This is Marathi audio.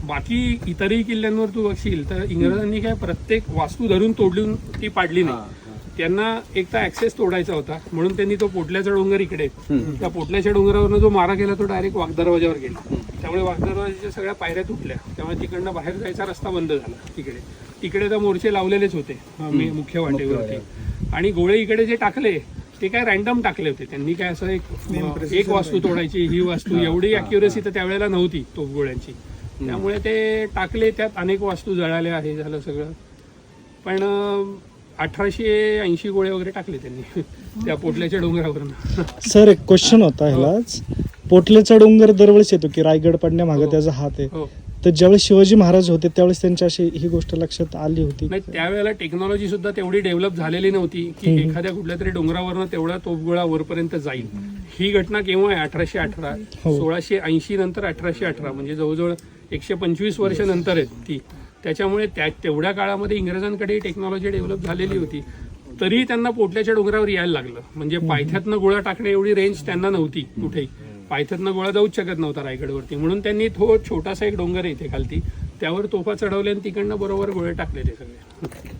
बाकी इतरही किल्ल्यांवर तू बघशील तर इंग्रजांनी काय प्रत्येक वास्तू धरून तोडून ती पाडली नाही. त्यांना एक तर ऍक्सेस तोडायचा होता म्हणून त्यांनी तो पोटल्याचा डोंगर इकडे, त्या पोटल्याच्या डोंगरावरनं जो मारा केला तो डायरेक्ट वाघदरवाजावर गेला. त्यामुळे वाघदरवाजाच्या सगळ्या पायऱ्या तुटल्या, त्यामुळे तिकडनं बाहेर जायचा रस्ता बंद झाला. तिकडे तर मोर्चे लावलेलेच होते मुख्य वाटेवरती, आणि गोळे इकडे जे टाकले ते काय रॅन्डम टाकले होते त्यांनी. काय असं एक वास्तू तोडायची, ही वास्तू, एवढी अॅक्युरेसी तर त्यावेळेला नव्हती तोफ गोळ्यांची, त्यामुळे ते टाकले. त्यात अनेक वास्तू जळाल्या, हे झालं सगळं. पण 1880 गोळे वगैरे टाकले त्यांनी त्या पोटल्याच्या डोंगरावरून. सर एक क्वेश्चन होता ह्यालाच, पोटल्याचा डोंगर दरवेळेस येतो की रायगड पडण्यामागे त्याचा हात आहे, तर ज्यावेळेस शिवाजी महाराज होते त्यावेळेस त्यांच्या अशी ही गोष्ट लक्षात आली होती? नाही, त्यावेळेला टेक्नॉलॉजी सुद्धा तेवढी डेव्हलप झालेली नव्हती की एखाद्या कुठल्या तरी डोंगरावरनं तेवढा तोफगोळा वरपर्यंत जाईल. ही घटना केव्हा आहे? 1818, 1680 नंतर 1818, म्हणजे जवळजवळ 125 वर्ष नंतर आहे ती. त्याच्यामुळे तेवढ्या काळामध्ये इंग्रजांकडे टेक्नॉलॉजी डेव्हलप झालेली होती, तरी त्यांना पोटल्याच्या डोंगरावर यायला लागलं. म्हणजे पायथ्यातनं गोळा टाकणे एवढी रेंज त्यांना नव्हती कुठेही, पायथ्यातनं गोळा जाऊच शकत नव्हता रायगडवरती, म्हणून त्यांनी छोटासा एक डोंगर आहे इथे खालती, त्यावर तोफा चढवल्या आणि तिकडनं बरोबर गोळे टाकले ते सगळे.